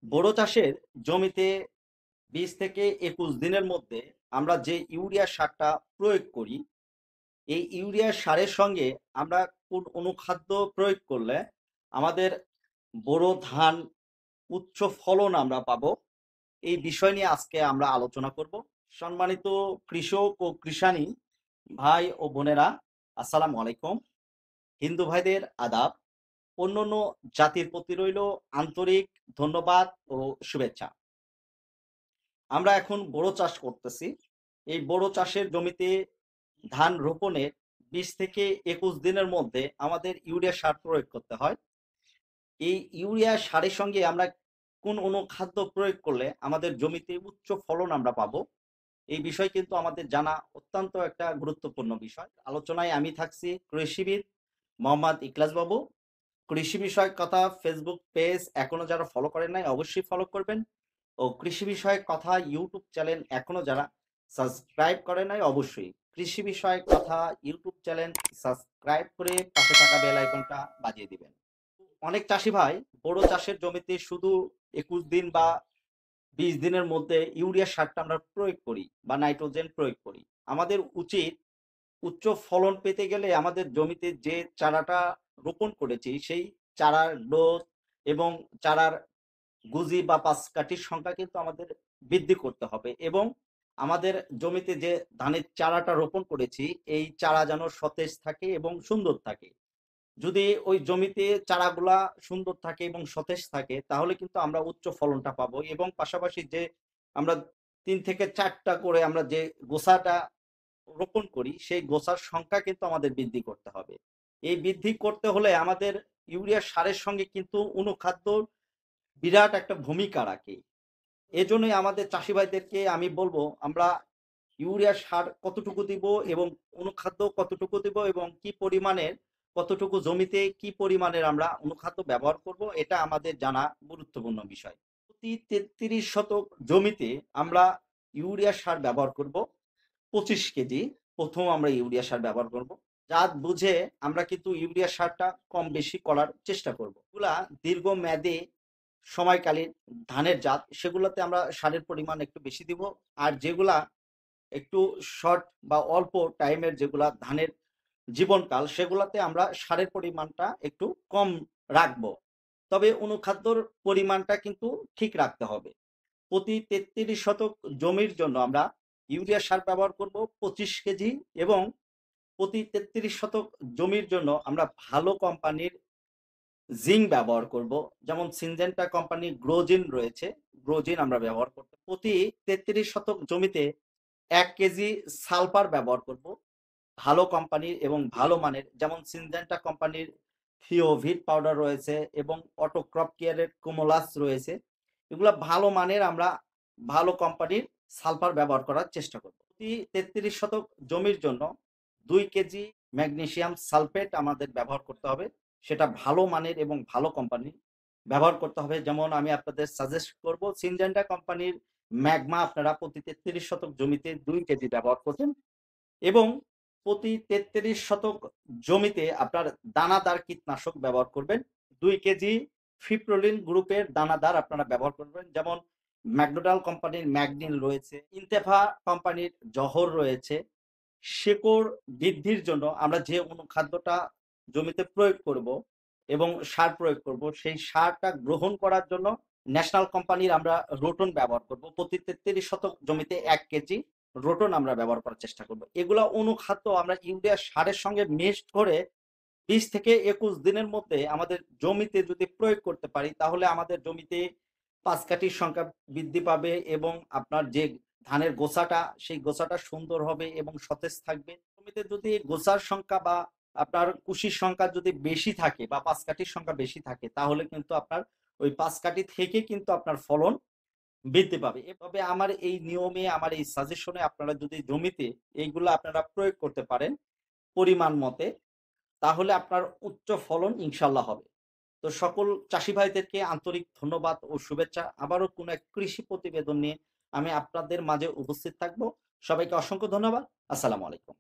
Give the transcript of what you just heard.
বোরো চাষের জমিতে ২০ থেকে ২১ দিনের মধ্যে আমরা যে ইউরিয়া সারটা প্রয়োগ করি, এই ইউরিয়া সারের সঙ্গে আমরা কোন অনুখাদ্য প্রয়োগ করলে আমাদের বোরো ধান উচ্চ ফলন আমরা পাবো, এই বিষয় নিয়ে আজকে আমরা আলোচনা করব। সম্মানিত কৃষক ও কৃষানী ভাই ও বোনেরা, আসসালামু আলাইকুম। হিন্দু ভাইদের আদাব। অন্যান্য জাতির প্রতি রইল আন্তরিক ধন্যবাদ ও শুভেচ্ছা। আমরা এখন বোরো চাষ করতেছি। এই বোরো চাষের জমিতে ধান রোপণের ২০ থেকে ২১ দিনের মধ্যে আমাদের ইউরিয়া সার প্রয়োগ করতে হয়। এই ইউরিয়া সারের সঙ্গে আমরা কোন অনুখাদ্য প্রয়োগ করলে আমাদের জমিতে উচ্চ ফলন আমরা পাবো, এই বিষয় কিন্তু আমাদের জানা অত্যন্ত একটা গুরুত্বপূর্ণ বিষয়। আলোচনায় আমি থাকছি কৃষিবিদ মোহাম্মদ ইকলাস বাবু। কৃষি বিষয়ক কথা ফেসবুক পেজ এখনো যারা ফলো করেন নাই অবশ্যই ফলো করবেন, ও কৃষি বিষয়ক কথা ইউটিউব চ্যানেল এখনো যারা সাবস্ক্রাইব করে নাই অবশ্যই কৃষি বিষয়ক কথা ইউটিউব চ্যানেল সাবস্ক্রাইব করে পাশে থাকা বেল আইকনটা বাজিয়ে দিবেন। অনেক চাষি ভাই বড় চাষের জমিতে শুধু ২১ দিন বা ২০ দিনের মধ্যে ইউরিয়া সারটা আমরা প্রয়োগ করি বা নাইট্রোজেন প্রয়োগ করি। আমাদের উচিত উচ্চ ফলন পেতে গেলে আমাদের জমিতে যে চারাটা রোপণ করেছি সেই চারার ডোজ এবং চারার গুজি বা পাঁচকাঠির সংখ্যা কিন্তু আমাদের বৃদ্ধি করতে হবে, এবং আমাদের জমিতে যে ধানের চারাটা রোপণ করেছি এই চারা যেন সতেজ থাকে এবং সুন্দর থাকে। যদি ওই জমিতে চারাগুলা সুন্দর থাকে এবং সতেজ থাকে তাহলে কিন্তু আমরা উচ্চ ফলনটা পাবো, এবং পাশাপাশি যে আমরা ৩ থেকে ৪টা করে আমরা যে গোছাটা রোপণ করি সেই গোছার সংখ্যা কিন্তু আমাদের বৃদ্ধি করতে হবে। এই বৃদ্ধি করতে হলে আমাদের ইউরিয়া সারের সঙ্গে কিন্তু অনুখাদ্য বিরাট একটা ভূমিকা রাখে। এজন্যই আমাদের চাষি ভাইদেরকে আমি বলবো আমরা ইউরিয়া সার কতটুকু দিব এবং অনুখাদ্য কতটুকু দিব এবং কি পরিমাণের কতটুকু জমিতে কি পরিমাণের আমরা অনুখাদ্য ব্যবহার করব, এটা আমাদের জানা গুরুত্বপূর্ণ বিষয়। প্রতি ৩৩ শতক জমিতে আমরা ইউরিয়া সার ব্যবহার করব ২৫ কেজি। প্রথম আমরা ইউরিয়া সার ব্যবহার করব। জাত বুঝে আমরা কিন্তু ইউরিয়া সারটা কম বেশি করার চেষ্টা করব। এগুলা দীর্ঘমেয়াদী সময়কালীন ধানের জাত সেগুলোতে আমরা সারের পরিমাণ একটু বেশি দিব। আর যেগুলা একটু শর্ট বা অল্প টাইমের যেগুলা ধানের জীবনকাল সেগুলাতে আমরা সারের পরিমাণটা একটু কম রাখবো। তবে অনুখাদ্যর পরিমাণটা কিন্তু ঠিক রাখতে হবে। প্রতি ৩৩ শতক জমির জন্য আমরা ইউরিয়া সার ব্যবহার করব ২৫ কেজি, এবং প্রতি ৩৩ শতক জমির জন্য আমরা ভালো কোম্পানির জিঙ্ক ব্যবহার করব। যেমন সিনজেন্টা কোম্পানির গ্রোজিন রয়েছে, গ্রোজিন আমরা ব্যবহার করব। প্রতি ৩৩ শতক জমিতে ১ কেজি সালফার ব্যবহার করব ভালো কোম্পানির এবং ভালো মানের, যেমন সিনজেন্টা কোম্পানির থিওভিট পাউডার রয়েছে এবং অটো ক্রপ কেয়ারের কুমোলাস রয়েছে। এগুলা ভালো মানের আমরা ভালো কোম্পানির সালফার ব্যবহার করার চেষ্টা করব। প্রতি ৩৩ শতক জমির জন্য ২ কেজি ম্যাগনেসিয়াম সালফেট আমাদের ব্যবহার করতে হবে। সেটা ভালো মানের এবং ভালো কোম্পানির ব্যবহার করতে হবে। যেমন আমি আপনাদের সাজেস্ট করব সিনজেন্টা কোম্পানির ম্যাগমা আপনারা প্রতি ৩৩ শতক জমিতে ২ কেজি ব্যবহার করবেন, এবং প্রতি ৩৩ শতক জমিতে আপনার দানাদার কীটনাশক ব্যবহার করবেন। ২ কেজি ফিপ্রোলিন গ্রুপের দানাদার আপনারা ব্যবহার করবেন, যেমন ম্যাকডোনাল্ড কোম্পানির ম্যাগনিল রয়েছে, ইন্তেফা কোম্পানির জহর রয়েছে। শেকড় বৃদ্ধির জন্য আমরা যে অনুখাদ্যটা জমিতে প্রয়োগ করব এবং সার প্রয়োগ করব সেই সারটা গ্রহণ করার জন্য ন্যাশনাল কোম্পানির আমরা রোটন ব্যবহার করব। প্রতি ৩৩ শতক জমিতে ১ কেজি রোটন আমরা ব্যবহার করার চেষ্টা করব। এগুলা অনুখাদ্য আমরা ইউরিয়া সারের সঙ্গে মিক্সড করে ২০ থেকে ২১ দিনের মধ্যে আমাদের জমিতে যদি প্রয়োগ করতে পারি তাহলে আমাদের জমিতে পাঁচকাঠির সংখ্যা বৃদ্ধি পাবে, এবং আপনার যে ধানের গোছাটা সেই গোছাটা সুন্দর হবে এবং সতেজ থাকবে। জমিতে যদি গোছার সংখ্যা বা আপনার কুশির সংখ্যা যদি বেশি থাকে বা পাঁচকাঠির সংখ্যা বেশি থাকে তাহলে কিন্তু আপনার ওই পাঁচকাঠি থেকে কিন্তু আপনার ফলন বৃদ্ধি পাবে। এভাবে আমার এই নিয়মে আমার এই সাজেশনে আপনারা যদি জমিতে এইগুলো আপনারা প্রয়োগ করতে পারেন পরিমাণ মতে, তাহলে আপনার উচ্চ ফলন ইনশাল্লাহ হবে। তো সকল চাষি ভাইদেরকে আন্তরিক ধন্যবাদ ও শুভেচ্ছা। আবারও কোনো এক কৃষি প্রতিবেদন নিয়ে আমি আপনাদের মাঝে উপস্থিত থাকব। সবাইকে অসংখ্য ধন্যবাদ। আসসালামু আলাইকুম।